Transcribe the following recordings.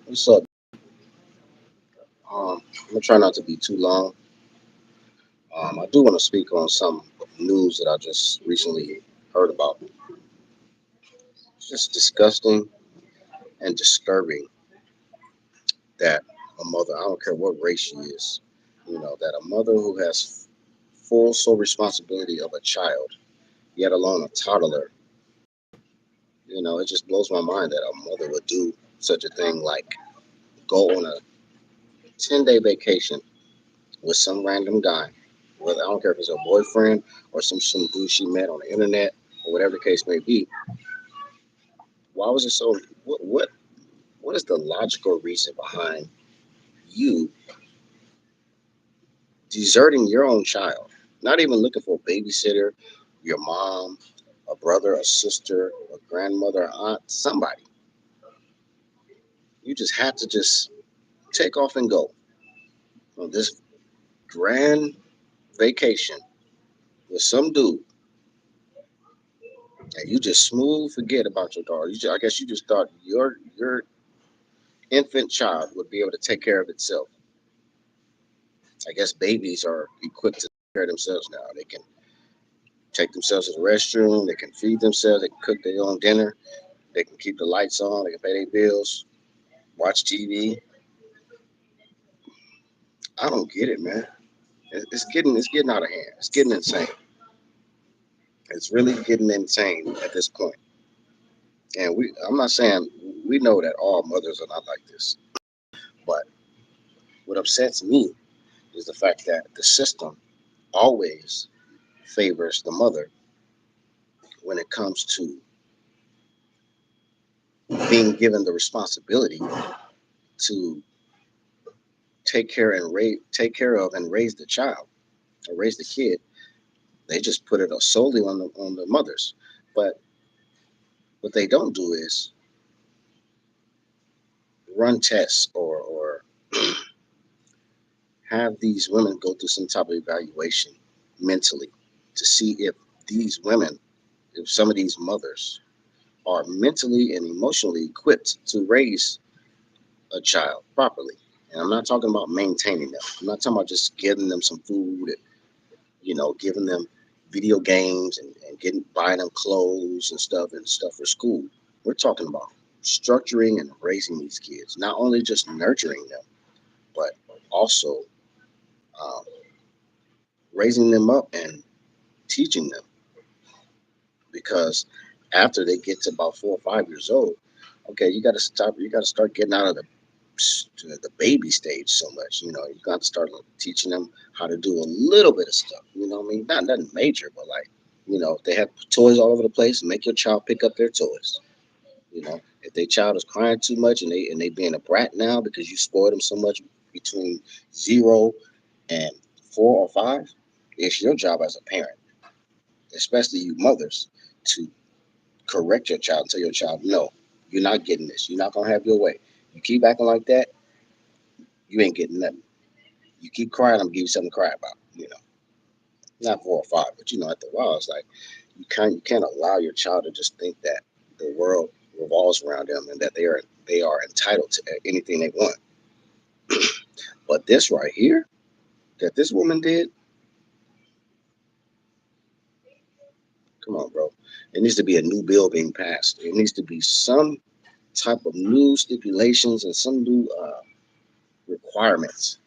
What's up? I'm gonna try not to be too long. I do want to speak on some news that I just recently heard about. It's just disgusting and disturbing that a mother, I don't care what race she is, that a mother who has full sole responsibility of a child, yet alone a toddler, it just blows my mind that a mother would do such a thing like go on a 10-day vacation with some random guy. Whether I don't care if it's a boyfriend or some dude she met on the internet or whatever the case may be. Why was it so? What is the logical reason behind you deserting your own child? Not even looking for a babysitter, your mom, a brother, a sister, a grandmother, a aunt, somebody. You just have to just take off and go on this grand vacation with some dude, and you just smooth forget about your daughter. I guess you just thought your infant child would be able to take care of itself. I guess babies are equipped to take care of themselves now. They can take themselves to the restroom. They can feed themselves. They can cook their own dinner. They can keep the lights on. They can pay their bills, watch TV. I don't get it, man. It's getting out of hand. It's getting insane. It's really getting insane at this point. And I'm not saying we know that all mothers are not like this, but what upsets me is the fact that the system always favors the mother when it comes to being given the responsibility to take care of and raise the child or raise the kid. They just put it solely on the mothers. But what they don't do is run tests or have these women go through some type of evaluation mentally to see if these women, if some of these mothers are mentally and emotionally equipped to raise a child properly. And I'm not talking about maintaining them. I'm not talking about just giving them some food and giving them video games and getting buying them clothes and stuff for school. We're talking about structuring and raising these kids, not only just nurturing them, but also um, raising them up and teaching them. Because after they get to about 4 or 5 years old, okay, you got to stop. You got to start getting out of the baby stage so much. You got to start teaching them how to do a little bit of stuff. I mean, not nothing major, but like, if they have toys all over the place, make your child pick up their toys. If their child is crying too much and they being a brat now because you spoiled them so much between 0 and 4 or 5, it's your job as a parent, especially you mothers, to correct your child and tell your child, no, you're not getting this. You're not gonna have your way. You keep acting like that, you ain't getting nothing. You keep crying, I'm gonna give you something to cry about. Not 4 or 5, but after a while, it's like you can't allow your child to just think that the world revolves around them and that they are entitled to anything they want. But this right here, that this woman did, come on, bro. It needs to be a new bill being passed. It needs to be some type of new stipulations and some new requirements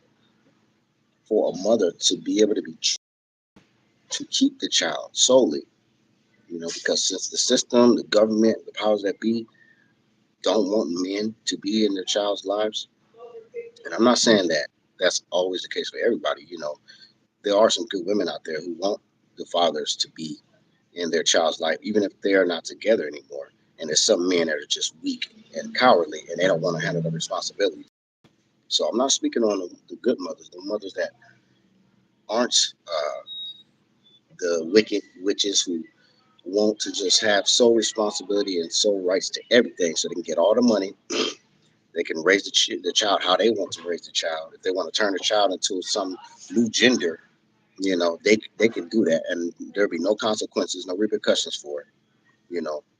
for a mother to be able to keep the child solely. Because since the system, the government, the powers that be don't want men to be in their child's lives, and I'm not saying that that's always the case for everybody. There are some good women out there who want the fathers to be in their child's life, even if they are not together anymore. And there's some men that are just weak and cowardly, and they don't want to handle the responsibility. So I'm not speaking on the good mothers, the mothers that aren't the wicked witches who want to just have sole responsibility and sole rights to everything, so they can get all the money. They can raise the child how they want to raise the child. If they want to turn the child into some new gender, they can do that, and there'll be no consequences, no repercussions for it.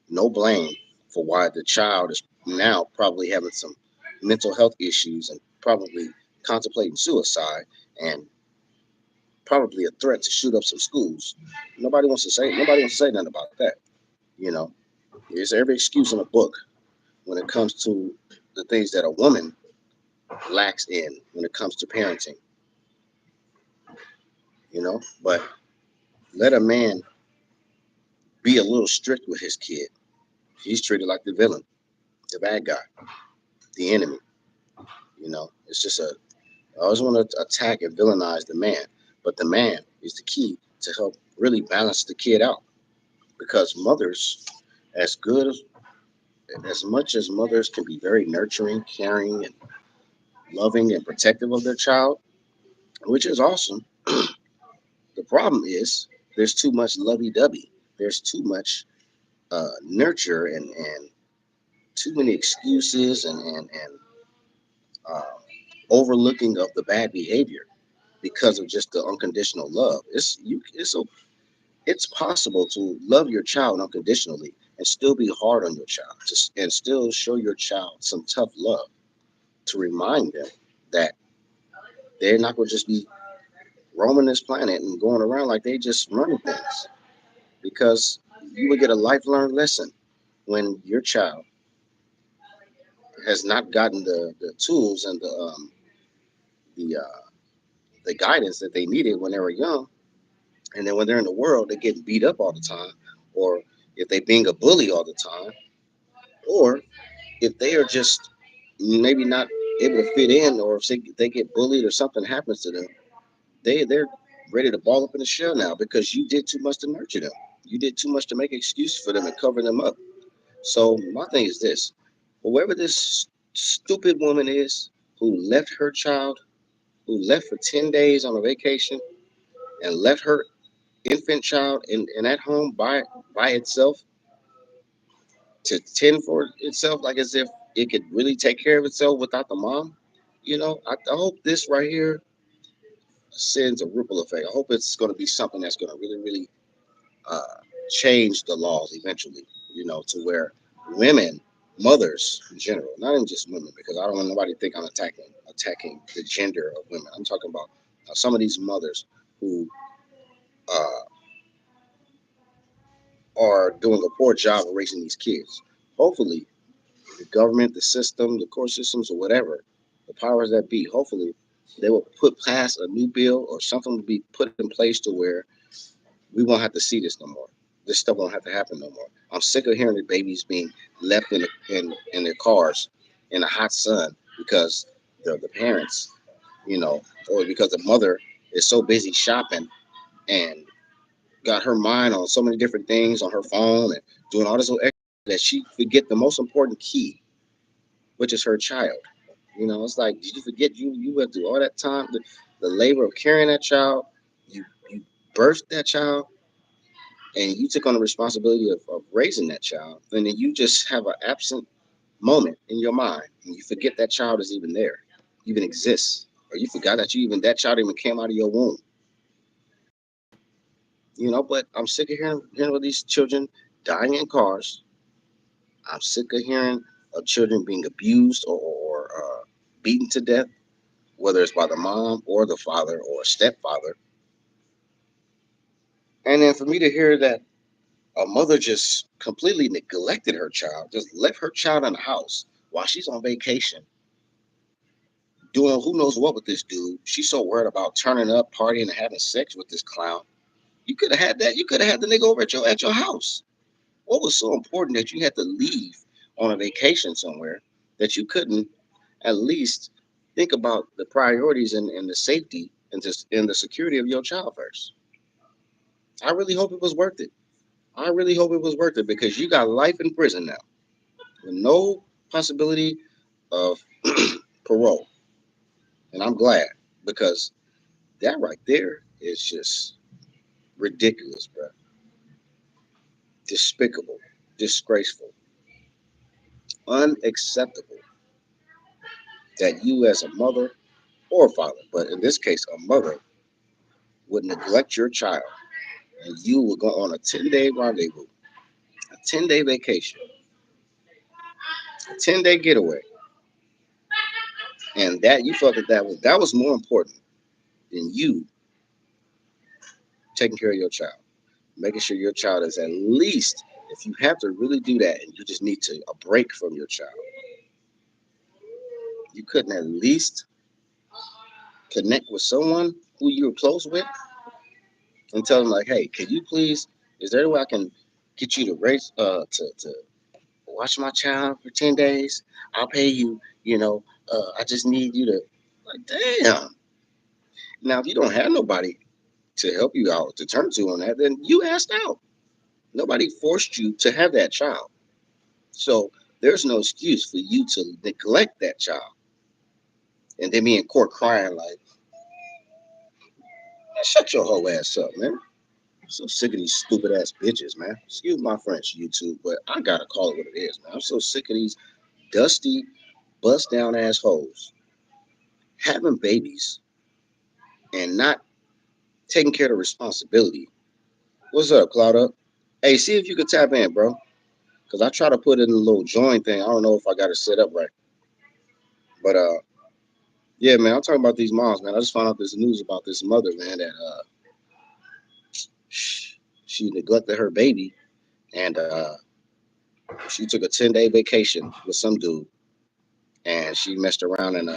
No blame for why the child is now probably having some mental health issues and probably contemplating suicide and probably a threat to shoot up some schools. Nobody wants to say nothing about that. You know, there's every excuse in a book when it comes to the things that a woman lacks in when it comes to parenting, but let a man be a little strict with his kid. He's treated like the villain, the bad guy, the enemy. It's just I always want to attack and villainize the man, but the man is the key to help really balance the kid out because mothers, as good as much as mothers can be very nurturing, caring, and loving and protective of their child, which is awesome. The problem is there's too much lovey-dovey. There's too much nurture and too many excuses and uh, overlooking of the bad behavior because of just the unconditional love. It's possible to love your child unconditionally and still be hard on your child, and still show your child some tough love to remind them that they're not going to just be roaming this planet and going around like they just running things. Because you will get a life learned lesson when your child has not gotten the tools and the guidance that they needed when they were young, and then when they're in the world, they're getting beat up all the time, or if they're being a bully all the time, or if they are just maybe not able to fit in, or if they get bullied or something happens to them, they're ready to ball up in the shell now because you did too much to nurture them. You did too much to make excuses for them and cover them up. So my thing is this: whoever this stupid woman is who left her child, who left for 10 days on a vacation and left her infant child in at home by itself to tend for itself, like as if it could really take care of itself without the mom. I hope this right here sends a ripple effect. I hope it's going to be something that's going to really, really uh, change the laws eventually. To where women, mothers in general, not even just women, because I don't want nobody to think I'm attacking the gender of women. I'm talking about some of these mothers who uh, are doing a poor job of raising these kids. Hopefully, the government, the system, the court systems, or whatever, the powers that be, hopefully, they will put past a new bill or something to be put in place to where we won't have to see this no more. This stuff won't have to happen no more. I'm sick of hearing the babies being left in their cars in the hot sun because the parents, or because the mother is so busy shopping and got her mind on so many different things on her phone and doing all this little extra that she forget the most important key, which is her child. It's like, did you forget you went through all that time, the labor of carrying that child, you birthed that child, and you took on the responsibility of raising that child, and then you just have an absent moment in your mind and you forget that child is even there, even exists, or you forgot that child even came out of your womb. But I'm sick of hearing of these children dying in cars. I'm sick of hearing of children being abused or beaten to death, whether it's by the mom or the father or a stepfather. And then for me to hear that a mother just completely neglected her child, just left her child in the house while she's on vacation, doing who knows what with this dude. She's so worried about turning up, partying, and having sex with this clown. You could have had that. You could have had the nigga over at your house. What was so important that you had to leave on a vacation somewhere that you couldn't at least think about the priorities and the safety and the security of your child first? I really hope it was worth it. I really hope it was worth it because you got life in prison now with no possibility of parole. And I'm glad because that right there is just ridiculous, bro. Despicable, disgraceful, unacceptable that you as a mother or father, but in this case, a mother would neglect your child and you will go on a 10-day rendezvous, a 10-day vacation, a 10-day getaway, and that you felt that was more important than you taking care of your child, making sure your child is at least, if you have to really do that and you just need to a break from your child, you couldn't at least connect with someone who you're close with and tell them like, hey, can you please, is there a way I can get you to raise to watch my child for 10 days? I'll pay you, I just need you to, like, damn. Now if you don't have nobody to help you out to turn to on that, then you asked out. Nobody forced you to have that child. So there's no excuse for you to neglect that child and then be in court crying like, man, shut your whole ass up, man. I'm so sick of these stupid ass bitches, man. Excuse my French, YouTube, but I gotta call it what it is, man. I'm so sick of these dusty, bust down assholes having babies and not taking care of the responsibility. What's up, Cloud Up? Hey, see if you could tap in, bro. Cause I try to put in a little join thing. I don't know if I got it set up right. But yeah, man, I'm talking about these moms, man. I just found out this news about this mother, man, that she neglected her baby and she took a 10-day vacation with some dude and she messed around and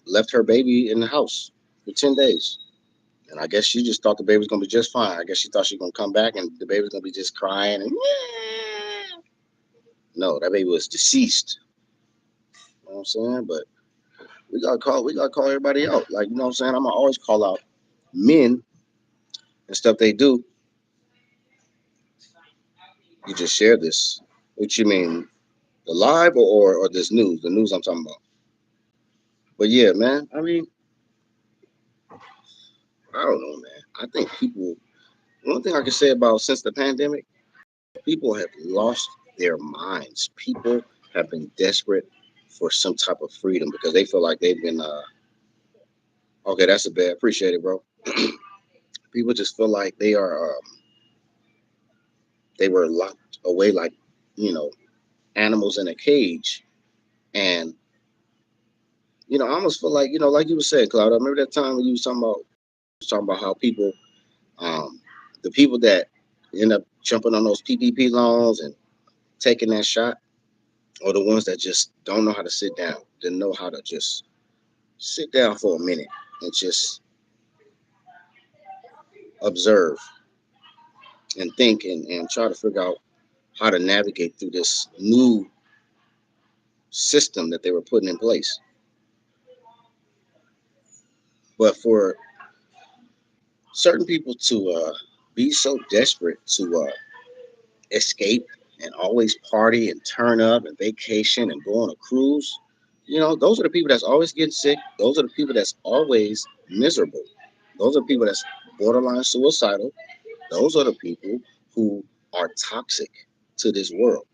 left her baby in the house for 10 days. And I guess she just thought the baby was gonna be just fine. I guess she thought she was gonna come back and the baby was gonna be just crying and no, that baby was deceased. You know what I'm saying? But we gotta call everybody out. Like, you know what I'm saying? I'm gonna always call out men and stuff they do. You just share this. What you mean? The live or this news? The news I'm talking about. But yeah, man. I mean, I don't know, man. I think people. One thing I can say about since the pandemic, people have lost their minds. People have been desperate for some type of freedom because they feel like they've been. Okay, that's a bad. Appreciate it, bro. People just feel like they were locked away like, you know animals in a cage, and I almost feel like, like you were saying, Cloud. I remember that time when you was talking about how people, um, the people that end up jumping on those PPP loans and taking that shot, or the ones that just don't know how to sit down, didn't know how to just sit down for a minute and just observe and think and try to figure out how to navigate through this new system that they were putting in place. But for certain people to be so desperate to escape and always party and turn up and vacation and go on a cruise, those are the people that's always getting sick. Those are the people that's always miserable. Those are people that's borderline suicidal. Those are the people who are toxic to this world.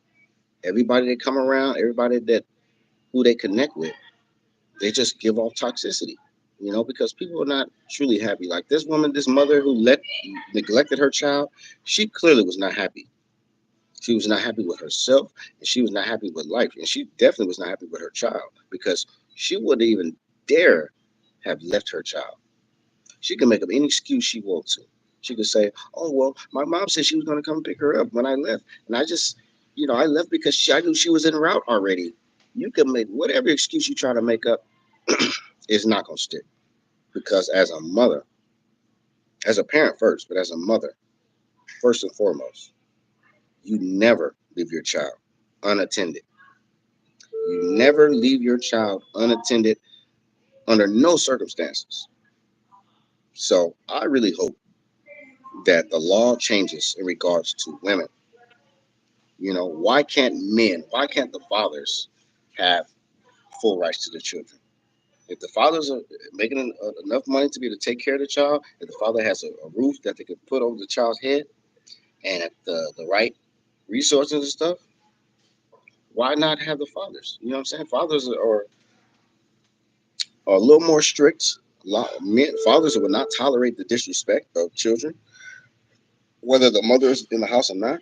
Everybody that come around, everybody that who they connect with, they just give off toxicity. Because people are not truly happy. Like this woman, this mother who neglected her child, she clearly was not happy. She was not happy with herself, and she was not happy with life, and she definitely was not happy with her child because she wouldn't even dare have left her child. She can make up any excuse she wants to. She could say, "Oh well, my mom said she was going to come pick her up when I left, and I just, I left because I knew she was en route already." You can make whatever excuse you try to make up; it's not going to stick because as a mother, as a parent first, but as a mother first and foremost, you never leave your child unattended. You never leave your child unattended under no circumstances. So I really hope that the law changes in regards to women. Why can't men, why can't the fathers have full rights to the children? If the fathers are making enough money to be able to take care of the child, if the father has a roof that they can put over the child's head and the right resources and stuff, why not have the fathers? You know what I'm saying? Fathers are a little more strict. Men, fathers would not tolerate the disrespect of children, whether the mother is in the house or not.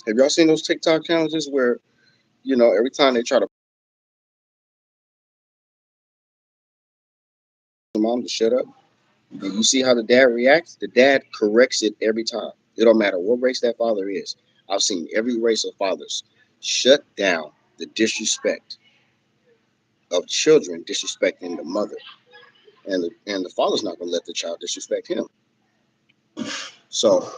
Have y'all seen those TikTok challenges where every time they try to mom to shut up, and you see how the dad reacts, the dad corrects it every time. It don't matter what race that father is. I've seen every race of fathers shut down the disrespect of children disrespecting the mother, and the father's not going to let the child disrespect him. So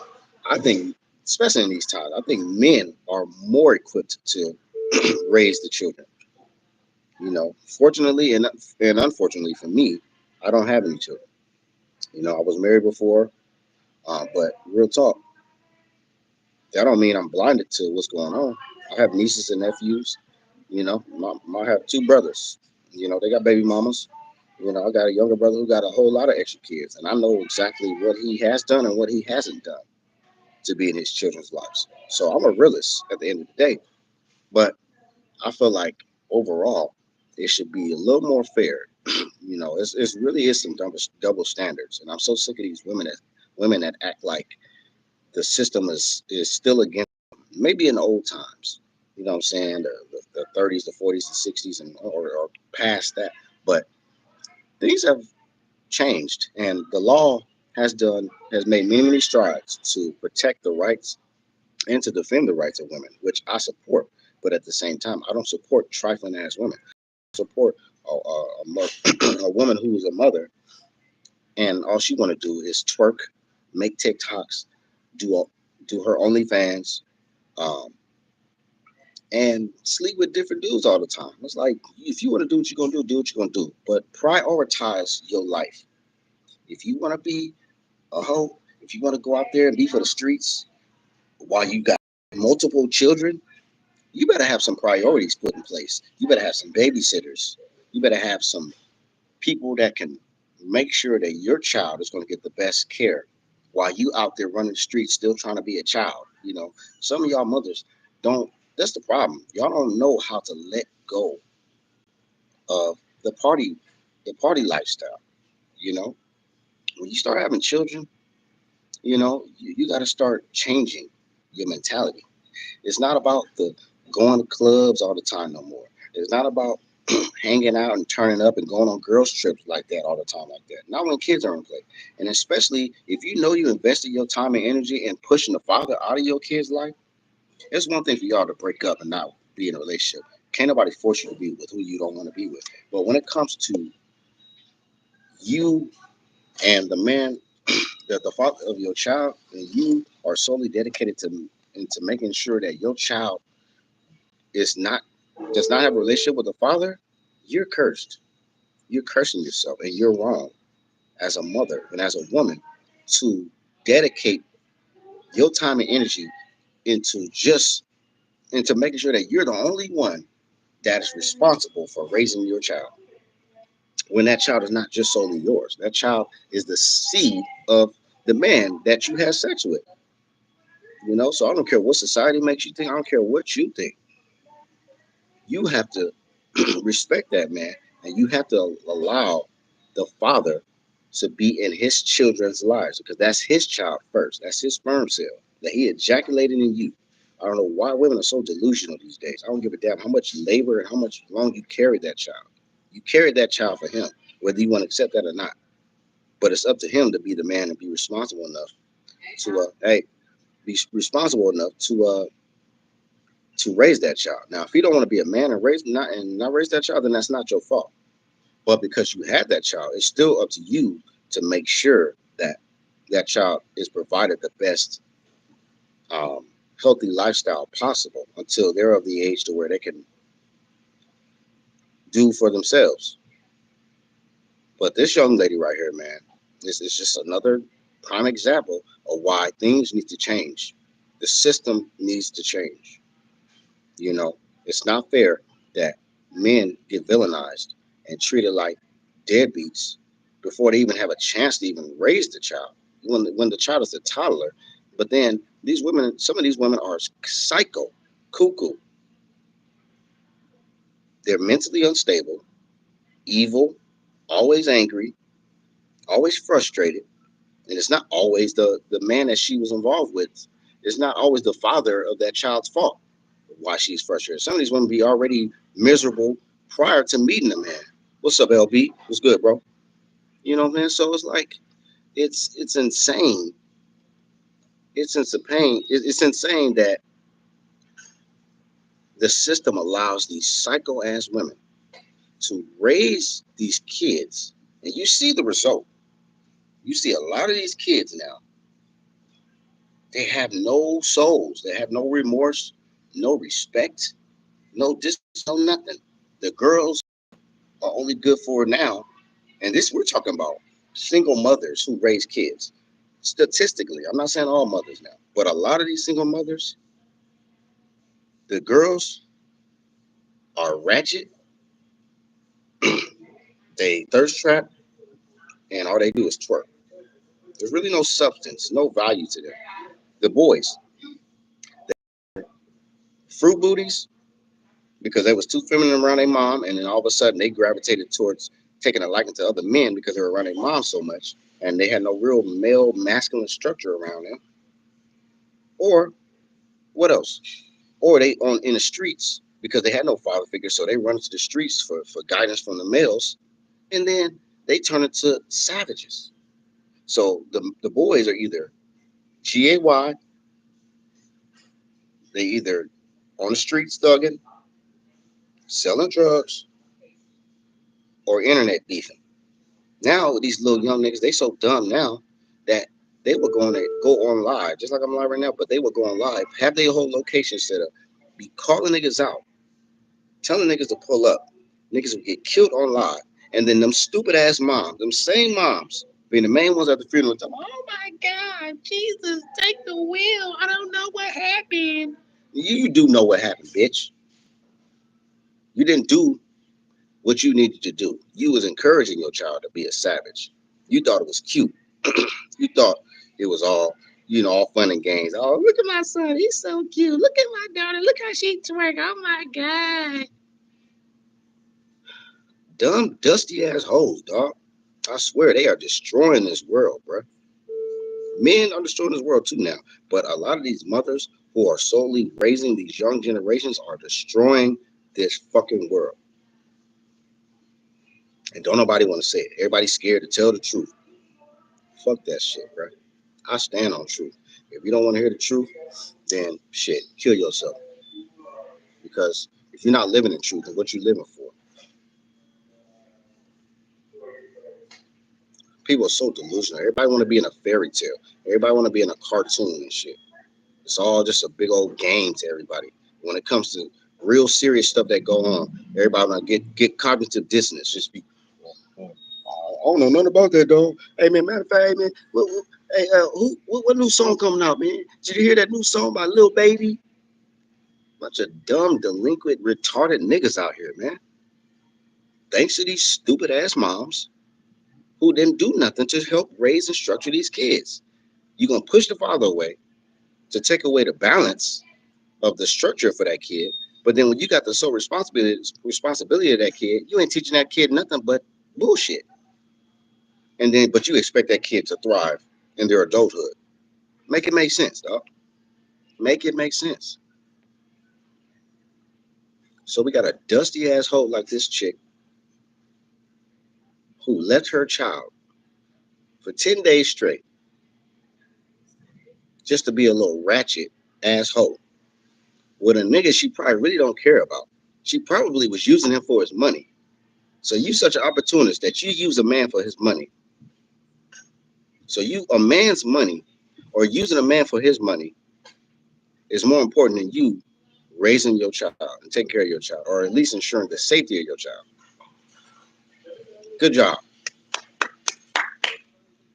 I think, especially in these times, I think men are more equipped to raise the children. Fortunately and unfortunately for me, I don't have any children. I was married before, but real talk, that don't mean I'm blinded to what's going on. I have nieces and nephews. I have two brothers. They got baby mamas. I got a younger brother who got a whole lot of extra kids, and I know exactly what he has done and what he hasn't done to be in his children's lives. So I'm a realist at the end of the day. But I feel like overall, it should be a little more fair. It's really is some double standards, and I'm so sick of these women that act like the system is still against them. Maybe in old times, what I'm saying, the 30s, the 40s, the 60s, and or past that. But things have changed, and the law has made many strides to protect the rights and to defend the rights of women, which I support. But at the same time, I don't support trifling ass women. I support a woman who is a mother and all she want to do is twerk, make TikToks, do do her OnlyFans, um, and sleep with different dudes all the time. It's like, if you want to do what you're gonna do what you're gonna do. But prioritize your life. If you want to be a hoe, if you want to go out there and be for the streets while you got multiple children, you better have some priorities put in place. You better have some babysitters. You better have some people that can make sure that your child is going to get the best care while you out there running the streets still trying to be a child. Some of y'all mothers don't. That's the problem. Y'all don't know how to let go of the party lifestyle. You know, when you start having children, you got to start changing your mentality. It's not about the going to clubs all the time no more. It's not about hanging out and turning up and going on girls trips like that all the time like that. Not when kids are in play. And especially if you know you invested your time and energy in pushing the father out of your kid's life, it's one thing for y'all to break up and not be in a relationship. Can't nobody force you to be with who you don't want to be with. But when it comes to you and the man, the father of your child, and you are solely dedicated to into making sure that your child is not does not have a relationship with the father, you're cursed. You're cursing yourself, and you're wrong as a mother and as a woman to dedicate your time and energy into just into making sure that you're the only one that is responsible for raising your child, when that child is not just solely yours. That child is the seed of the man that you have sex with. So I don't care what society makes you think. I don't care what you think. You have to respect that man, and you have to allow the father to be in his children's lives, because that's his child first. That's his sperm cell that he ejaculated in you. I don't know why women are so delusional these days. I don't give a damn how much labor and how much long you carried that child. You carried that child for him, whether you want to accept that or not. But it's up to him to be the man and be responsible enough be responsible enough to raise that child. Now, if you don't want to be a man and not raise that child, then that's not your fault. But because you had that child, it's still up to you to make sure that that child is provided the best um, healthy lifestyle possible until they're of the age to where they can do for themselves. But this young lady right here, man, this is just another prime example of why things need to change. The system needs to change. It's not fair that men get villainized and treated like deadbeats before they even have a chance to even raise the child. When the child is a toddler, but then some of these women are psycho, cuckoo. They're mentally unstable, evil, always angry, always frustrated, and it's not always the man that she was involved with. It's not always the father of that child's fault why she's frustrated. Some of these women be already miserable prior to meeting the man. What's up, LB? What's good, bro? You know, man. So it's like it's insane. It's insane that the system allows these psycho ass women to raise these kids, and you see the result. You see a lot of these kids now. They have no souls. They have no remorse, no respect, no nothing. The girls are only good for now. And this we're talking about single mothers who raise kids. Statistically, I'm not saying all mothers now, but a lot of these single mothers, the girls are ratchet, they thirst trap, and all they do is twerk. There's really no substance, no value to them. The boys, fruit booties, because they was too feminine around their mom, and then all of a sudden they gravitated towards taking a liking to other men because they were around their mom so much, and they had no real male masculine structure around them. Or what else? Or they on in the streets because they had no father figure, so they run into the streets for guidance from the males, and then they turn into savages. So the boys are either gay, they either on the streets thugging, selling drugs, or internet beefing. Now these little young niggas, they so dumb now that they were going to go on live, just like I'm live right now, but they would go on live, have their whole location set up, be calling niggas out, telling niggas to pull up. Niggas would get killed on live. And then them stupid ass moms, them same moms, being the main ones at the funeral, talking, oh my God, Jesus, take the wheel. I don't know what happened. You do know what happened, bitch. You didn't do what you needed to do. You was encouraging your child to be a savage. You thought it was cute. You thought it was all, all fun and games. Oh, look at my son. He's so cute. Look at my daughter. Look how she twerk. Oh my God. Dumb, dusty ass hoes, dog. I swear they are destroying this world, bro. Men are destroying this world too now. But a lot of these mothers who are solely raising these young generations are destroying this fucking world. And don't nobody want to say it. Everybody's scared to tell the truth. Fuck that shit, bro. I stand on truth. If you don't want to hear the truth, then shit, kill yourself. Because if you're not living in truth, then what you living for? People are so delusional. Everybody want to be in a fairy tale. Everybody want to be in a cartoon and shit. It's all just a big old game to everybody. When it comes to real serious stuff that go on, everybody want to get cognitive dissonance. Just be, I don't know nothing about that, dog. Hey man, matter of fact, hey man, what new song coming out, man? Did you hear that new song by Lil Baby? Bunch of dumb, delinquent, retarded niggas out here, man. Thanks to these stupid ass moms who didn't do nothing to help raise and structure these kids. You're gonna push the father away to take away the balance of the structure for that kid. But then when you got the sole responsibility of that kid, you ain't teaching that kid nothing but bullshit. And then but you expect that kid to thrive in their adulthood. Make it make sense, dog. Make it make sense. So we got a dusty asshole like this chick who left her child for 10 days straight just to be a little ratchet asshole with a nigga she probably really don't care about. She probably was using him for his money. So you such an opportunist that you use a man for his money. So a man's money or using a man for his money is more important than you raising your child and taking care of your child, or at least ensuring the safety of your child. Good job,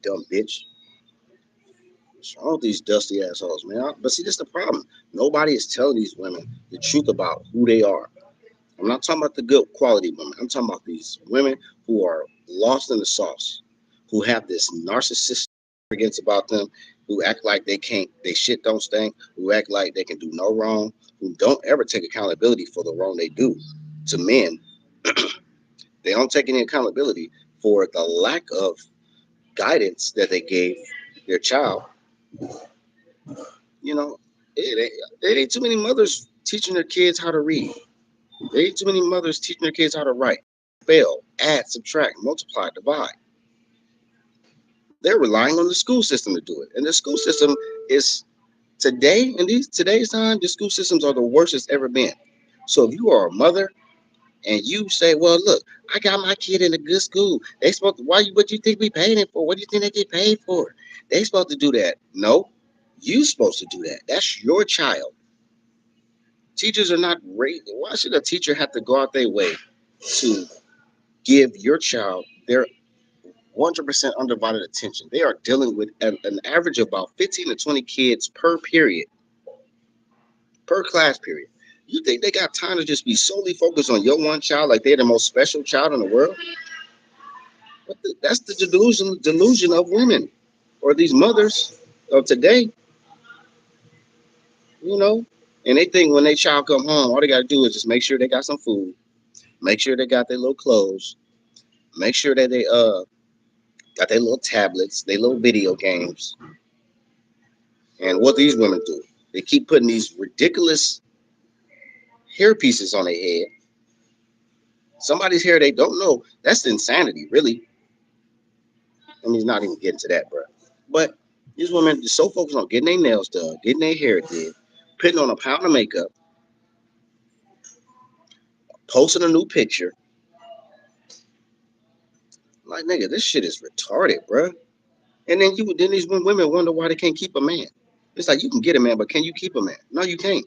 dumb bitch. What's wrong with these dusty assholes, man? But see, this is the problem. Nobody is telling these women the truth about who they are. I'm not talking about the good quality women. I'm talking about these women who are lost in the sauce, who have this narcissistic arrogance about them, who act like they shit don't stink, who act like they can do no wrong, who don't ever take accountability for the wrong they do to men. They don't take any accountability for the lack of guidance that they gave their child. You know, it ain't too many mothers teaching their kids how to read. There ain't too many mothers teaching their kids how to write, spell, add, subtract, multiply, divide. They're relying on the school system to do it. And the school system is today, in today's time, the school systems are the worst it's ever been. So if you are a mother and you say, well, look, I got my kid in a good school. They supposed to, why you what you think we paid him for? What do you think they get paid for? They supposed to do that. No, you supposed to do that. That's your child. Teachers are not raised. Why should a teacher have to go out their way to give your child their 100% undivided attention? They are dealing with an average of about 15 to 20 kids per period, per class period. You think they got time to just be solely focused on your one child like they're the most special child in the world? That's the delusion of women or these mothers of today, you know. And they think when their child come home, all they got to do is just make sure they got some food, make sure they got their little clothes, make sure that they got their little tablets, their little video games. And what these women do, they keep putting these ridiculous hair pieces on their head. Somebody's hair they don't know. That's insanity, really. I mean, he's not even getting to that, bro. But these women are so focused on getting their nails done, getting their hair did, putting on a pound of makeup, posting a new picture. Like, nigga, this shit is retarded, bro. And then these women wonder why they can't keep a man. It's like you can get a man, but can you keep a man? No, you can't.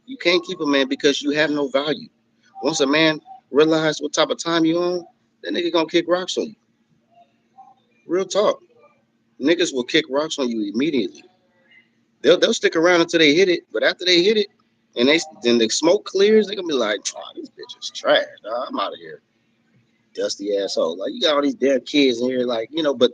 You can't keep a man because you have no value. Once a man realize what type of time you on, that nigga gonna kick rocks on you. Real talk. Niggas will kick rocks on you immediately. They'll stick around until they hit it, but after they hit it, and then the smoke clears, they gonna be like, oh, this bitch is trash. Dog. I'm out of here. Dusty asshole. Like you got all these damn kids in here, like, but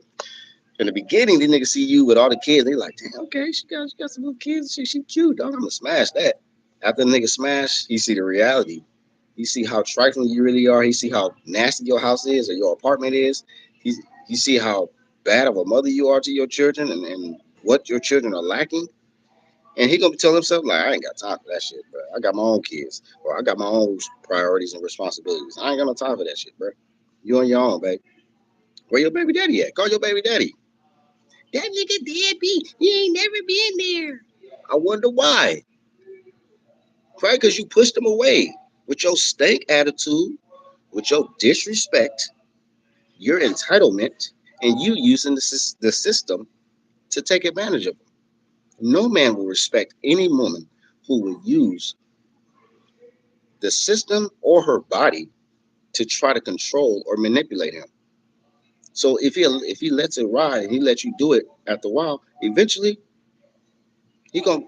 in the beginning, the niggas see you with all the kids, they like, damn, okay, she got some little kids, she cute, dog. I'm gonna smash that. After the nigga smash, he see the reality. He see how trifling you really are. He see how nasty your house is or your apartment is. He see how bad of a mother you are to your children and what your children are lacking. And he gonna tell himself like, I ain't got time for that shit, bro. I got my own kids, or I got my own priorities and responsibilities. I ain't got no time for that shit, bro. You on your own, babe. Where your baby daddy at? Call your baby daddy. That nigga deadbeat. He ain't never been there. I wonder why. Probably because you pushed him away with your stank attitude, with your disrespect, your entitlement, and you using the system to take advantage of him. No man will respect any woman who will use the system or her body to try to control or manipulate him. So if he lets it ride and he lets you do it after a while, eventually he gonna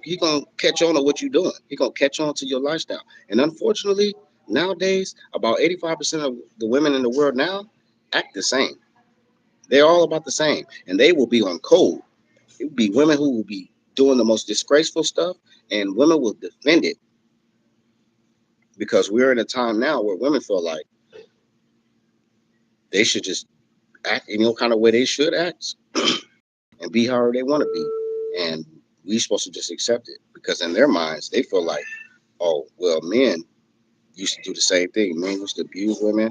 catch on to what you're doing. He gonna catch on to your lifestyle. And unfortunately, nowadays, about 85% of the women in the world now act the same. They're all about the same, and they will be on code. It will be women who will be doing the most disgraceful stuff, and women will defend it because we're in a time now where women feel like they should just act any kind of way they should act and be however they want to be, and we supposed to just accept it because in their minds they feel like, oh well, men used to do the same thing. Men used to abuse women.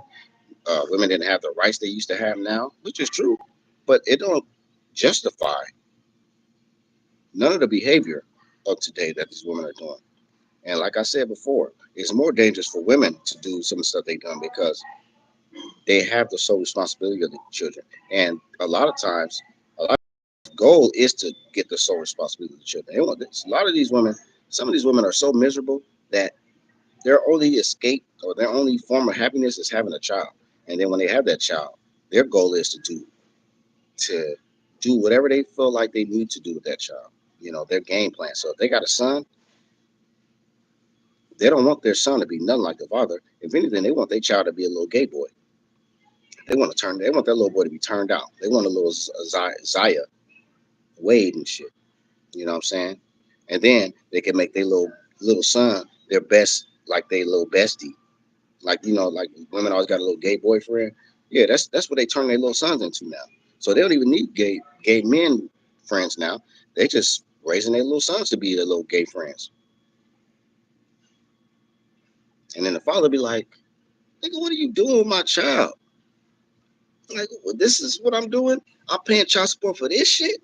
Women didn't have the rights they used to have now, which is true, but it don't justify none of the behavior of today that these women are doing. And like I said before, it's more dangerous for women to do some of the stuff they've done because they have the sole responsibility of the children. And a lot of times, a lot of the goal is to get the sole responsibility of the children. They want this. A lot of these women, some of these women are so miserable that their only escape or their only form of happiness is having a child. And then when they have that child, their goal is to do whatever they feel like they need to do with that child. Their game plan. So if they got a son, they don't want their son to be nothing like the father. If anything, they want their child to be a little gay boy. They want that little boy to be turned out. They want a little Zaya Wade and shit. You know what I'm saying? And then they can make their little son their best, like their little bestie. Like like women always got a little gay boyfriend. Yeah, that's what they turn their little sons into now. So they don't even need gay men friends now. They just raising their little sons to be their little gay friends. And then the father be like, nigga, what are you doing with my child? Like, well, this is what I'm doing. I'm paying child support for this shit.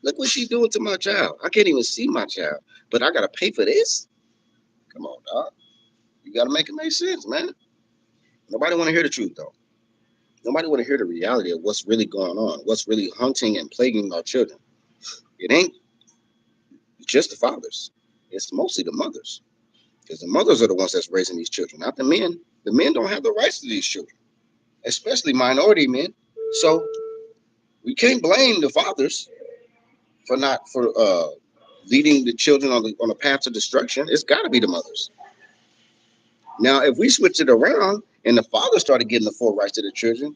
Look what she's doing to my child. I can't even see my child, but I gotta pay for this. Come on, dog. You gotta make it make sense, man. Nobody want to hear the truth, though. Nobody want to hear the reality of what's really going on, what's really hunting and plaguing our children. It ain't just the fathers. It's mostly the mothers, because the mothers are the ones that's raising these children, not the men. The men don't have the rights to these children, especially minority men. So we can't blame the fathers for not for leading the children on the path to destruction. It's got to be the mothers. Now, if we switch it around and the father started getting the full rights to the children,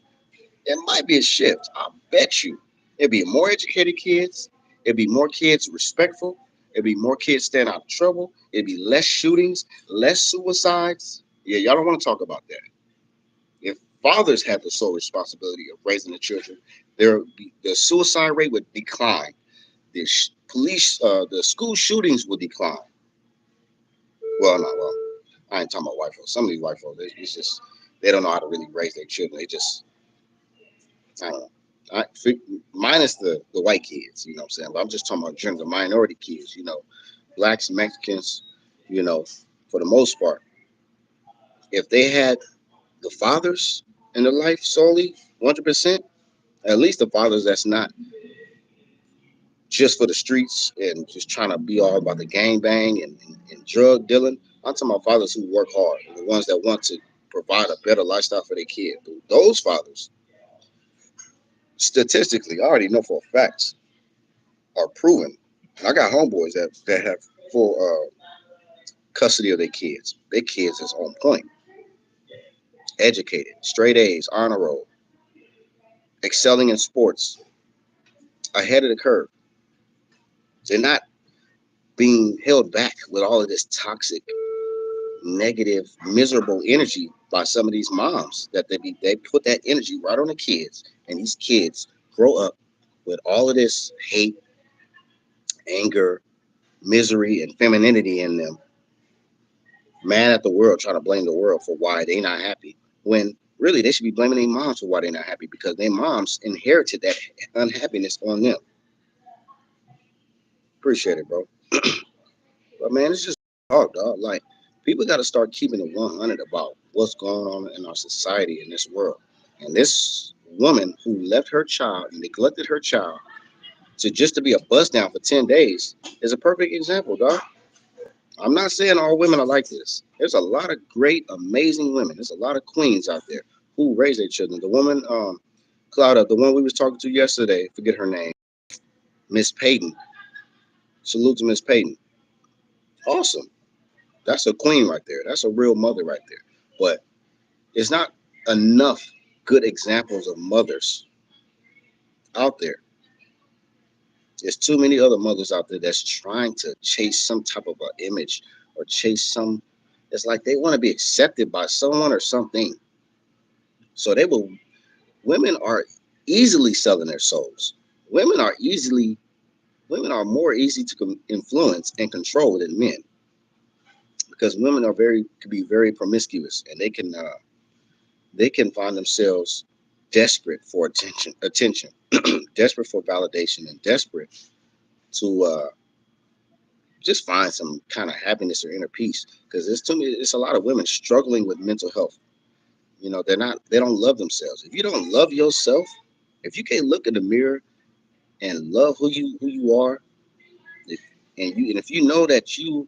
it might be a shift. I bet you. It'd be more educated kids. It'd be more kids respectful. It'd be more kids staying out of trouble. It'd be less shootings, less suicides. Yeah, y'all don't want to talk about that. If fathers had the sole responsibility of raising the children, the suicide rate would decline. The school shootings would decline. Well, not well. I ain't talking about white folks. Some of these white folks, it's just they don't know how to really raise their children. They just, I don't know. I, Minus the white kids, you know what I'm saying? But I'm just talking about general the minority kids, blacks, Mexicans, you know, for the most part. If they had the fathers in their life solely, 100%, at least the fathers that's not just for the streets and just trying to be all about the gang bang and drug dealing. I'm talking about fathers who work hard, the ones that want to provide a better lifestyle for their kid. Those fathers, statistically, I already know for a fact, are proven. I got homeboys that have full custody of their kids. Their kids is on point, educated, straight A's, honor roll, excelling in sports, ahead of the curve. They're not being held back with all of this toxic, negative, miserable energy by some of these moms that they put that energy right on the kids, and these kids grow up with all of this hate, anger, misery, and femininity in them, mad at the world, trying to blame the world for why they not happy. When really they should be blaming their moms for why they're not happy because their moms inherited that unhappiness on them. Appreciate it, bro. But man, it's just hard, dog. Like people got to start keeping it 100 about what's going on in our society in this world. And this woman who left her child and neglected her child to just to be a bust down for 10 days is a perfect example, dog. I'm not saying all women are like this. There's a lot of great, amazing women. There's a lot of queens out there who raise their children. The woman, Clouda, the one we was talking to yesterday, forget her name, Miss Payton. Salute to Miss Payton. Awesome. That's a queen right there. That's a real mother right there. But it's not enough good examples of mothers out there. There's too many other mothers out there that's trying to chase some type of an image or chase some. It's like they want to be accepted by someone or something. So they will. Women are easily selling their souls. Women are easily. Women are more easy to influence and control than men because women are very can be very promiscuous and they can find themselves desperate for attention, desperate for validation, and desperate to just find some kind of happiness or inner peace. Because it's to me, it's a lot of women struggling with mental health. They don't love themselves. If you don't love yourself, if you can't look in the mirror and love who you are, if, and if you know that you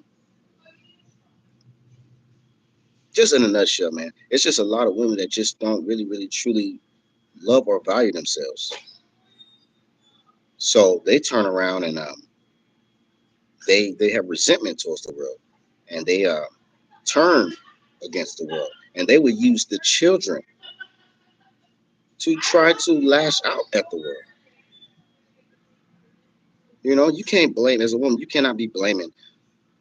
just in a nutshell, man, it's just a lot of women that just don't really, really, truly love or value themselves. So they turn around and they have resentment towards the world, and they turn against the world, and they would use the children to try to lash out at the world. You can't blame as a woman. You cannot be blaming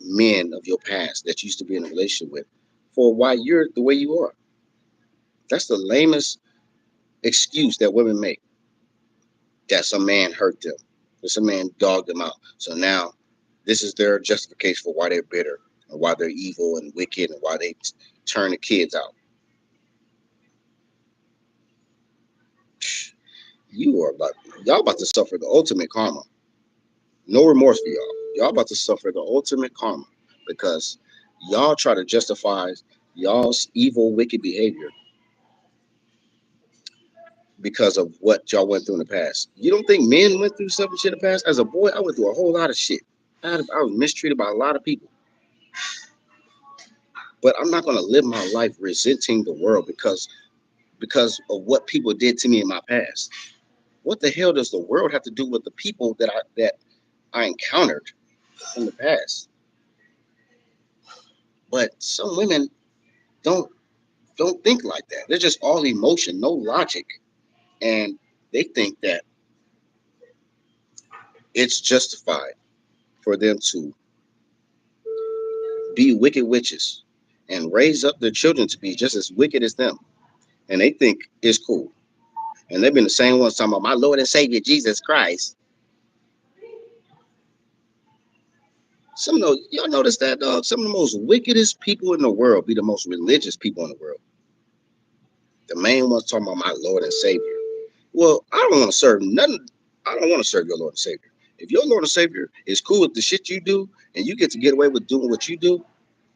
men of your past that you used to be in a relationship with for why you're the way you are. That's the lamest excuse that women make. That some man hurt them, that some man dogged them out. So now this is their justification for why they're bitter and why they're evil and wicked and why they turn the kids out. You are about y'all about to suffer the ultimate karma. No remorse for y'all. Y'all about to suffer the ultimate karma because y'all try to justify y'all's evil, wicked behavior because of what y'all went through in the past. You don't think men went through some shit in the past? As a boy, I went through a whole lot of shit. I was mistreated by a lot of people. But I'm not gonna live my life resenting the world because of what people did to me in my past. What the hell does the world have to do with the people that I encountered in the past? But some women don't don't think like that. They're just all emotion, no logic, and they think that it's justified for them to be wicked witches and raise up their children to be just as wicked as them, and they think it's cool. And they've been the same ones talking about my Lord and Savior Jesus Christ. Some of those, y'all notice that, dog? Some of the most wickedest people in the world be the most religious people in the world. The main ones talking about my Lord and Savior. Well, I don't want to serve nothing. I don't want to serve your Lord and Savior. If your Lord and Savior is cool with the shit you do, and you get to get away with doing what you do,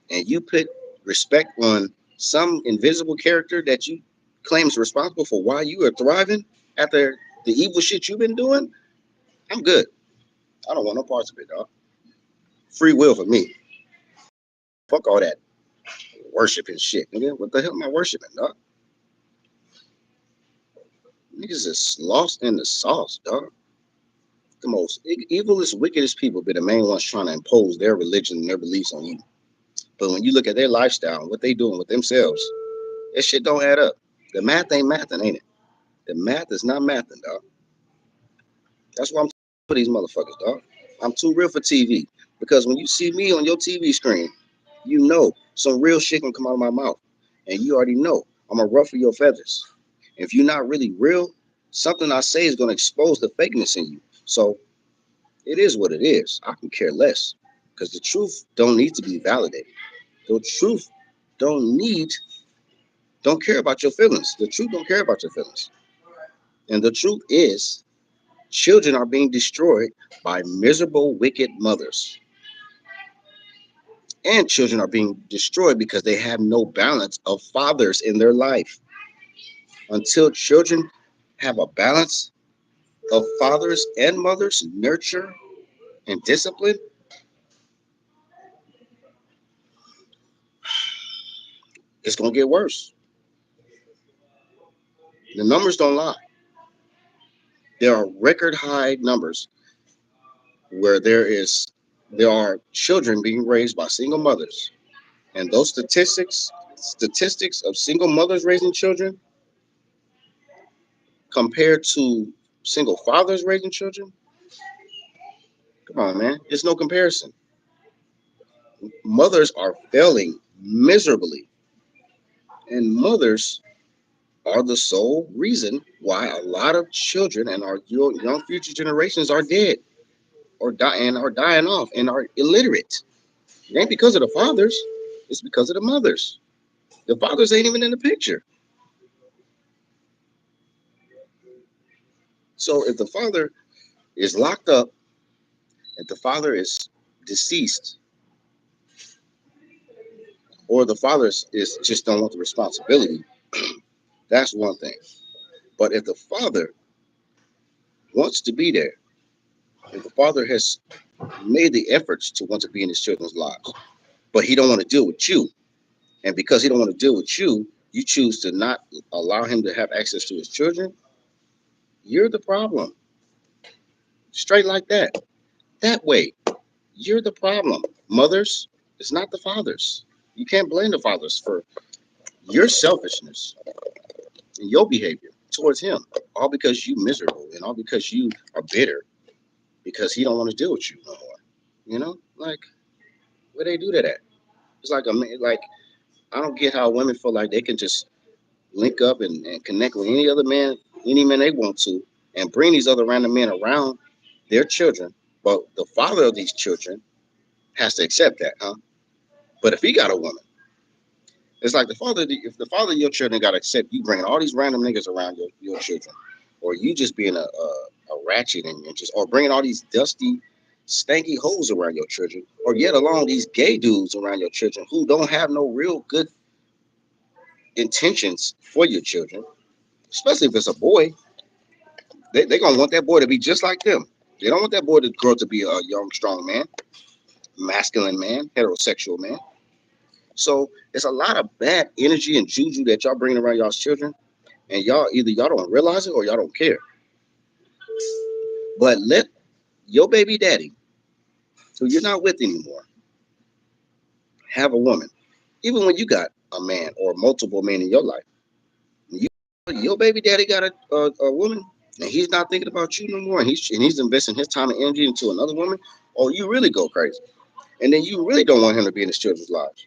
and you put respect on some invisible character that you claim is responsible for why you are thriving after the evil shit you've been doing, I'm good. I don't want no parts of it, dog. Free will for me. Fuck all that worshiping shit, nigga. What the hell am I worshiping, dog? Niggas is lost in the sauce, dog. The most evilest, wickedest people be the main ones trying to impose their religion and their beliefs on you. But when you look at their lifestyle and what they doing with themselves, that shit don't add up. The math ain't mathing, ain't it? The math is not mathing, dog. That's why I'm for these motherfuckers, dog. I'm too real for TV. Because when you see me on your TV screen, you know some real shit can come out of my mouth. And you already know I'm gonna ruffle your feathers. If you're not really real, something I say is gonna expose the fakeness in you. So it is what it is. I can care less. Because the truth don't need to be validated. The truth don't need don't care about your feelings. The truth don't care about your feelings. And the truth is children are being destroyed by miserable, wicked mothers. And children are being destroyed because they have no balance of fathers in their life. Until children have a balance of fathers and mothers, nurture and discipline, it's going to get worse. The numbers don't lie. There are record high numbers where there are children being raised by single mothers. And those statistics of single mothers raising children compared to single fathers raising children, come on, man. There's no comparison. Mothers are failing miserably, and mothers are the sole reason why a lot of children and our young future generations are dead or dying off and are illiterate. It ain't because of the fathers, it's because of the mothers. The fathers ain't even in the picture. So if the father is locked up, if the father is deceased, or the father is just don't want the responsibility, that's one thing. But if the father wants to be there, if the father has made the efforts to want to be in his children's lives, but he don't want to deal with you, and because he don't want to deal with you, you choose to not allow him to have access to his children, you're the problem. Straight like that. That way, you're the problem. Mothers, it's not the fathers. You can't blame the fathers for your selfishness and your behavior towards him, all because you miserable and all because you are bitter because he don't want to deal with you no more. You know, like where they do that at? It's like a man, like I don't get how women feel like they can just link up and connect with any other man, any man they want to, and bring these other random men around their children. But the father of these children has to accept that, huh? But if he got a woman, it's like if the father of your children got to accept you bringing all these random niggas around your children. or you just being a ratchet and just or bringing all these dusty, stanky hoes around your children, or yet along these gay dudes around your children who don't have no real good intentions for your children, especially if it's a boy, they're gonna want that boy to be just like them. They don't want that boy to grow to be a young, strong man, masculine man, heterosexual man. So it's a lot of bad energy and juju that y'all bringing around y'all's children, and y'all don't realize it or y'all don't care. But let your baby daddy, who you're not with anymore, have a woman. Even when you got a man or multiple men in your life, you, your baby daddy got a woman, and he's not thinking about you no more, and he's investing his time and energy into another woman. Oh, you really go crazy, and then you really don't want him to be in his children's lives.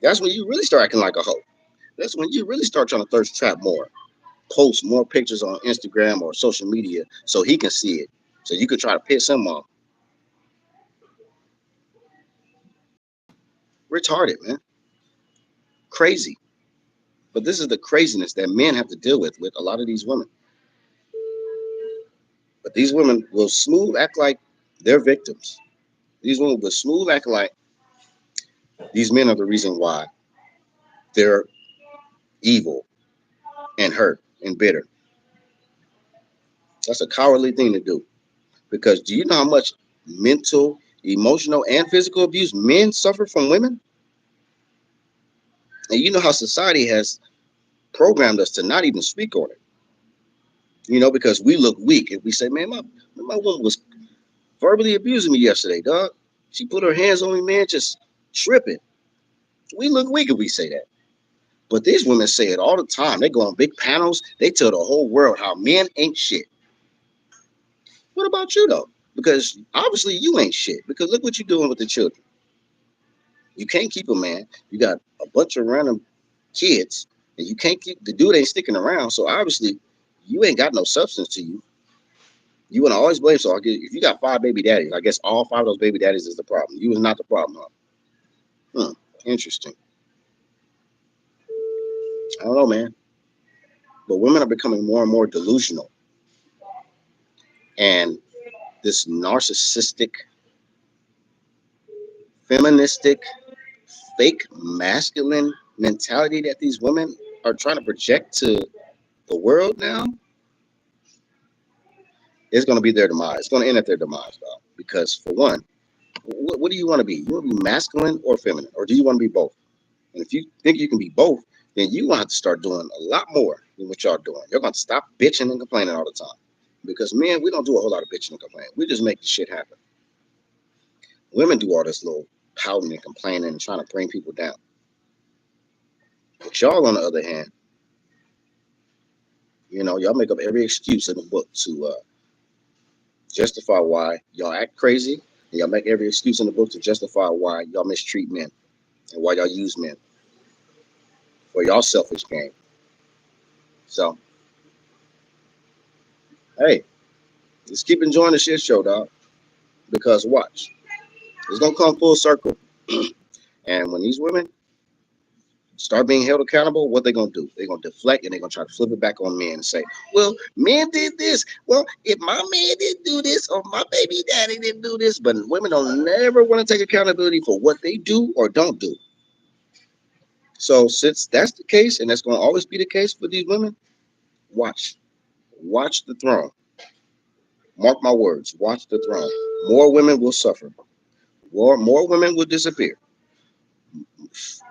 That's when you really start acting like a hoe. That's when you really start trying to thirst trap more, post more pictures on Instagram or social media so he can see it, so you can try to piss him off. Retarded, man, crazy. But this is the craziness that men have to deal with a lot of these women. But these women will smooth act like they're victims. These women will smooth act like these men are the reason why they're evil and hurt and bitter. That's a cowardly thing to do. Because do you know how much mental, emotional, and physical abuse men suffer from women? And you know how society has programmed us to not even speak on it. Because we look weak if we say, man, my woman was verbally abusing me yesterday, dog. She put her hands on me, man, just tripping. We look weak if we say that. But these women say it all the time. They go on big panels. They tell the whole world how men ain't shit. What about you, though? Because obviously you ain't shit. Because look what you're doing with the children. You can't keep a man. You got a bunch of random kids, and you can't keep the dude ain't sticking around. So obviously, you ain't got no substance to you. You want to always blame. So if you got 5 baby daddies, I guess all 5 of those baby daddies is the problem. You was not the problem, huh? Interesting. I don't know, man. But women are becoming more and more delusional, and this narcissistic, feministic, fake masculine mentality that these women are trying to project to the world now is going to be their demise. It's going to end at their demise, dog. Because for one, what do you want to be? You want to be masculine or feminine, or do you want to be both? And if you think you can be both, then you want to have to start doing a lot more than what y'all doing. You're going to stop bitching and complaining all the time. Because men, we don't do a whole lot of bitching and complaining. We just make the shit happen. Women do all this little pouting and complaining and trying to bring people down. But y'all, on the other hand, y'all make up every excuse in the book to justify why y'all act crazy, and y'all make every excuse in the book to justify why y'all mistreat men and why y'all use men for y'all selfish gain. So, hey, let's keep enjoying the shit show, dog. Because watch, it's gonna come full circle. And when these women start being held accountable, what they gonna do? They're gonna deflect and they're gonna try to flip it back on men and say, well, men did this. Well, if my man didn't do this or my baby daddy didn't do this, but women don't never want to take accountability for what they do or don't do. So since that's the case, and that's gonna always be the case for these women, watch. Watch the throne. Mark my words, watch the throne. More women will suffer. More women will disappear.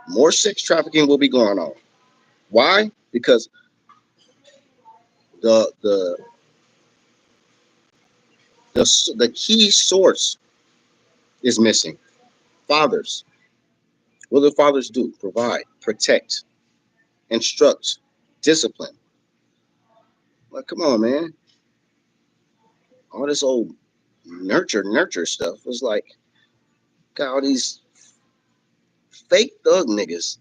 More sex trafficking will be going on. Why? Because the the the key source is missing. Fathers. What do fathers do? Provide, protect, instruct, discipline. Like, come on, man. All this old nurture stuff was like got all these fake thug niggas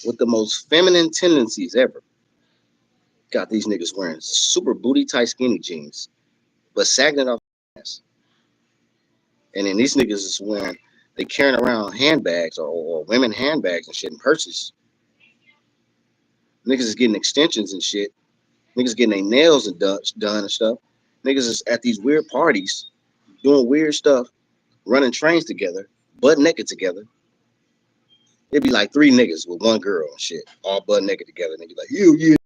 with the most feminine tendencies ever. Got these niggas wearing super booty tight skinny jeans, but sagging off their ass. And then these niggas is wearing, they carrying around handbags or women handbags and shit and purses. Niggas is getting extensions and shit Niggas getting their nails done and stuff. Niggas is at these weird parties doing weird stuff, running trains together, butt naked together. It'd be like three niggas with one girl and shit, all butt naked together. And they be like, yeah,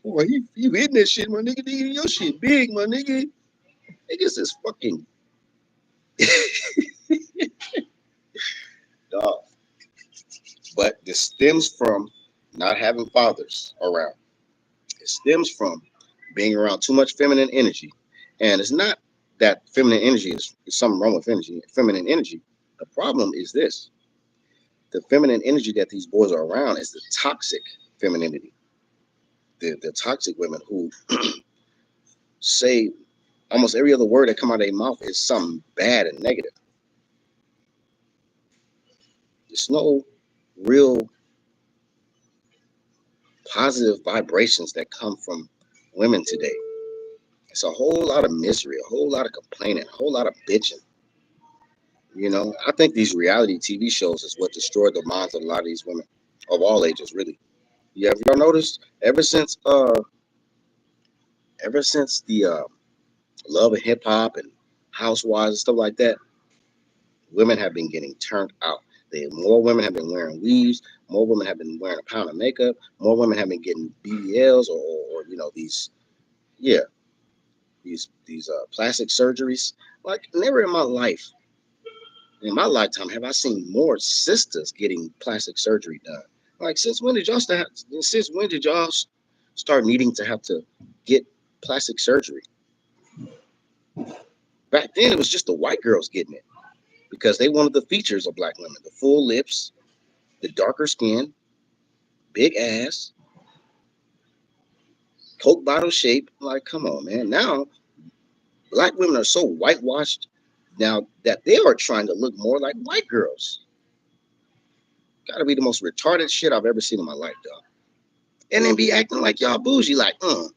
boy, you hitting that shit, my nigga. Your shit big, my nigga. Niggas is fucking dog. But this stems from not having fathers around. It stems from being around too much feminine energy. And it's not that feminine energy is something wrong with feminine energy. The problem is this: the feminine energy that these boys are around is the toxic femininity. The toxic women who say almost every other word that come out of their mouth is something bad and negative. There's no real positive vibrations that come from women today. It's a whole lot of misery, a whole lot of complaining, a whole lot of bitching. You know, I think these reality TV shows is what destroyed the minds of a lot of these women of all ages, really. Yeah, have y'all noticed ever since the Love and Hip Hop and Housewives and stuff like that, women have been getting turned out. More women have been wearing weaves. More women have been wearing a pound of makeup. More women have been getting BBLs or you know yeah these plastic surgeries. Like never in my lifetime, have I seen more sisters getting plastic surgery done. Like since when did y'all start? Since when did y'all start needing to have to get plastic surgery? Back then, it was just the white girls getting it because they wanted the features of black women: the full lips, the darker skin, big ass, Coke bottle shape. Like, come on, man. Now, black women are so whitewashed now that they are trying to look more like white girls. Gotta be the most retarded shit I've ever seen in my life, dog. And then be acting like y'all bougie, like, oh,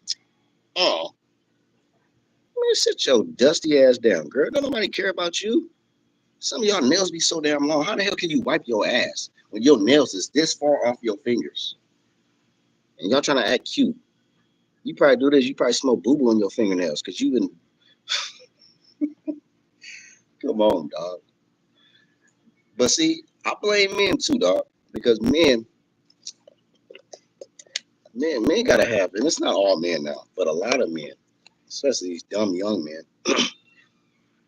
man, sit your dusty ass down, girl. Don't nobody care about you. Some of y'all nails be so damn long. How the hell can you wipe your ass when your nails is this far off your fingers? And y'all trying to act cute. You probably do this. You probably smoke boo boo on your fingernails because you been. Come on, dog. But see, I blame men too, dog, because men gotta have, and it's not all men now, but a lot of men, especially these dumb young men,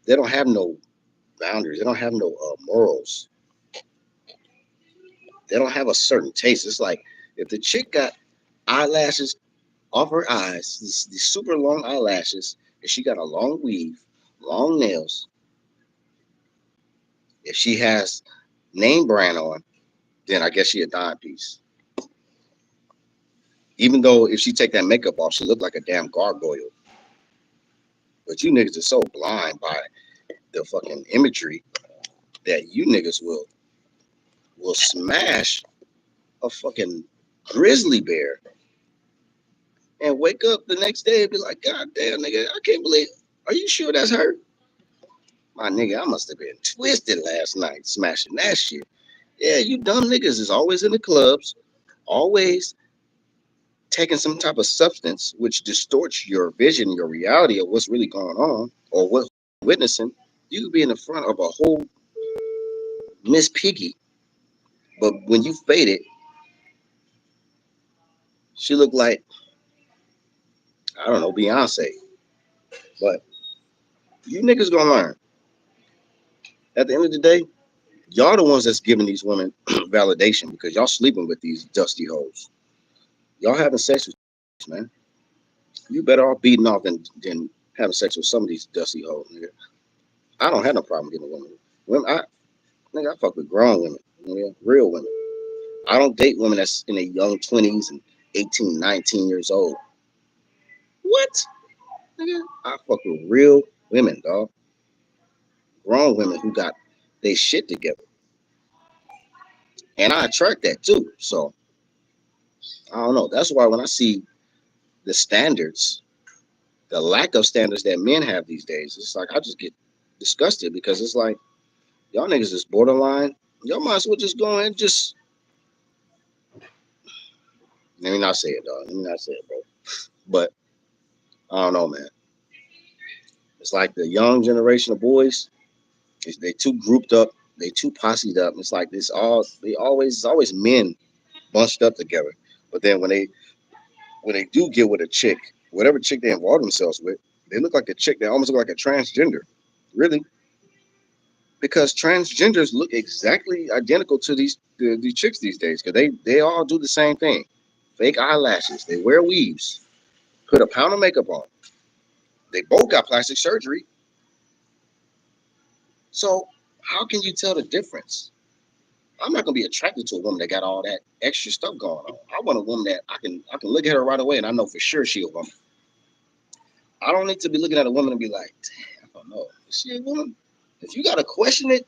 they don't have no boundaries. They don't have no morals. They don't have a certain taste. It's like if the chick got eyelashes off her eyes, these super long eyelashes, and she got a long weave, long nails. If she has name brand on, then I guess she a dime piece. Even though if she take that makeup off, she look like a damn gargoyle. But you niggas are so blind by the fucking imagery that you niggas will smash a fucking grizzly bear and wake up the next day and be like, God damn, nigga, I can't believe. Are you sure that's her? My nigga, I must have been twisted last night smashing that shit. Yeah, you dumb niggas is always in the clubs, always taking some type of substance which distorts your vision, your reality of what's really going on or what you're witnessing. You could be in the front of a whole Miss Piggy, but when you fade it, she looked like, I don't know, Beyonce. But you niggas gonna learn. At the end of the day, y'all the ones that's giving these women validation because y'all sleeping with these dusty hoes. Y'all having sex with man. You better off beating off than having sex with some of these dusty hoes, nigga. I don't have no problem getting a woman. I fuck with grown women, nigga, real women. I don't date women that's in their young 20s and 18, 19 years old. What? Nigga, I fuck with real women, dog. Grown women who got they shit together. And I attract that too. So I don't know. That's why when I see the standards, the lack of standards that men have these days, it's like I just get disgusted because it's like y'all niggas is borderline. Y'all might as well just go and let me not say it, dog. Let me not say it, bro. But I don't know, man. It's like the young generation of boys. They too grouped up. They too posseed up. It's like this all. It's always men bunched up together. But then when they do get with a chick, whatever chick they involve themselves with, they look like a chick. They almost look like a transgender. Really, because transgenders look exactly identical to these chicks these days. Because they all do the same thing. Fake eyelashes. They wear weaves. Put a pound of makeup on. They both got plastic surgery. So how can you tell the difference? I'm not gonna be attracted to a woman that got all that extra stuff going on. I want a woman that I can look at her right away and I know for sure she a woman. I don't need to be looking at a woman and be like, damn, I don't know. Is she a woman? If you gotta question it,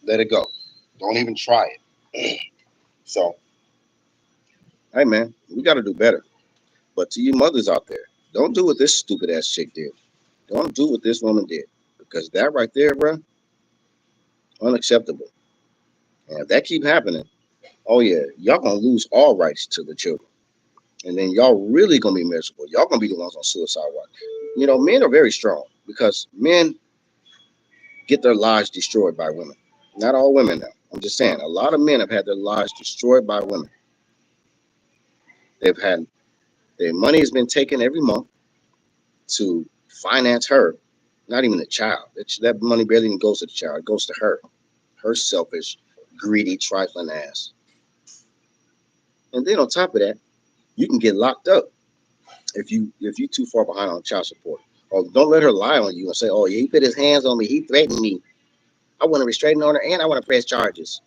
let it go. Don't even try it. So, hey man, we gotta do better. But to you mothers out there, don't do what this stupid ass chick did. Don't do what this woman did. Because that right there, bro, unacceptable. And if that keep happening, oh yeah, y'all gonna lose all rights to the children. And then y'all really gonna be miserable. Y'all gonna be the ones on suicide watch. You know, men are very strong because men get their lives destroyed by women. Not all women now. I'm just saying, a lot of men have had their lives destroyed by women. They've had their money has been taken every month to finance her. Not even the child. That money barely even goes to the child. It goes to her. Her selfish, greedy, trifling ass. And then on top of that, you can get locked up if you too far behind on child support. Or don't let her lie on you and say, "Oh, yeah, he put his hands on me. He threatened me. I want a restraining order and I want to press charges."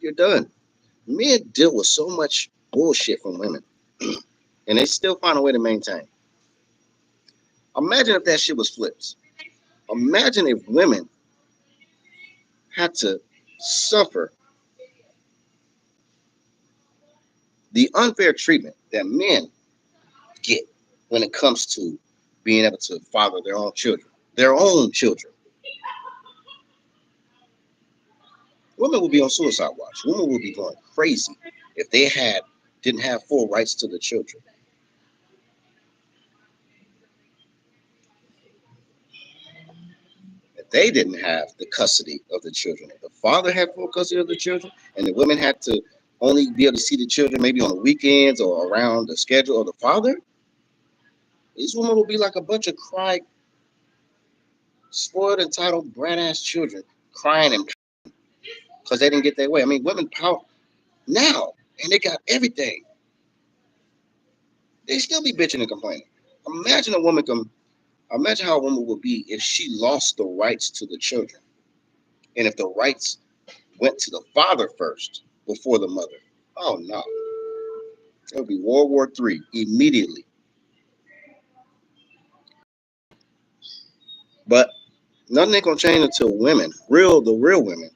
You're done. Men deal with so much bullshit from women, and they still find a way to maintain. Imagine if that shit was flipped. Imagine if women had to suffer the unfair treatment that men get when it comes to being able to father their own children. Their own children. Women would be on suicide watch. Women would be going crazy if they didn't have full rights to the children. If they didn't have the custody of the children. If the father had full custody of the children and the women had to only be able to see the children maybe on the weekends or around the schedule of the father, these women would be like a bunch of cry, spoiled, entitled, brat ass children crying and because they didn't get their way. I mean, women power now and they got everything. They still be bitching and complaining. Imagine a woman come. Imagine how a woman would be if she lost the rights to the children, and if the rights went to the father first before the mother. Oh no, it would be World War III immediately. But nothing ain't gonna change until women, the real women,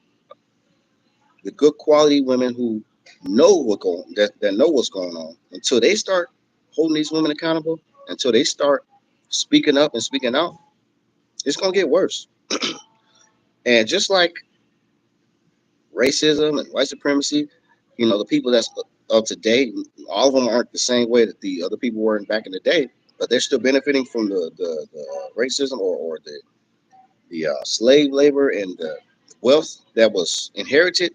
the good quality women who know that know what's going on, until they start holding these women accountable, until they start speaking up and speaking out, it's gonna get worse. And just like racism and white supremacy, the people that's of today, all of them aren't the same way that the other people were back in the day, but they're still benefiting from the racism or the slave labor and the wealth that was inherited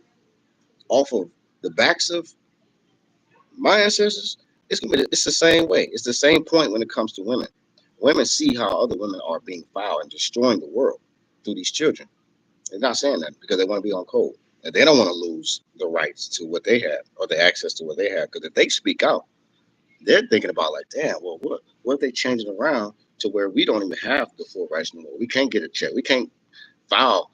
off of the backs of my ancestors. It's the same way. It's the same point when it comes to women. Women see how other women are being foul and destroying the world through these children. They're not saying that because they want to be on code. And they don't want to lose the rights to what they have or the access to what they have. Because if they speak out, they're thinking about like, damn, well, what if they change it around to where we don't even have the full rights no more? We can't get a check. We can't file.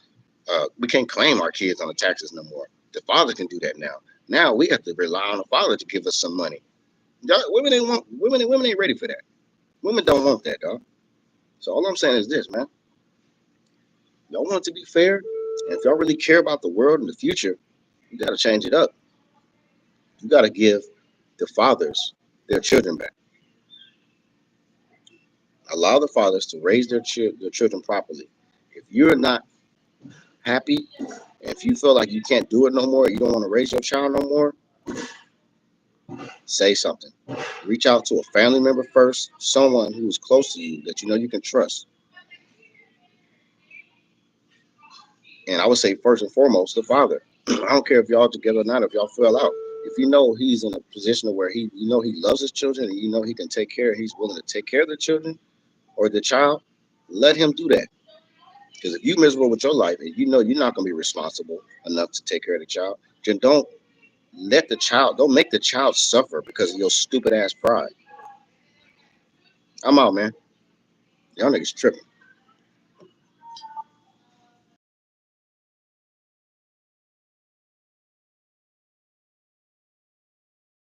We can't claim our kids on the taxes no more. The father can do that now. Now we have to rely on the father to give us some money. Women ain't ready for that. Women don't want that, dog. So all I'm saying is this, man. Y'all want it to be fair, and if y'all really care about the world and the future, you got to change it up. You got to give the fathers their children back. Allow the fathers to raise their children properly. If you're not happy, if you feel like you can't do it no more, you don't want to raise your child no more, say something. Reach out to a family member first, someone who is close to you that you know you can trust. And I would say first and foremost, the father. I don't care if y'all together or not, if y'all fell out. If you know he's in a position where he loves his children and you know he can take care, he's willing to take care of the children or the child, let him do that. Because if you're miserable with your life and you know you're not going to be responsible enough to take care of the child, then don't make the child suffer because of your stupid ass pride. I'm out, man. Y'all niggas tripping.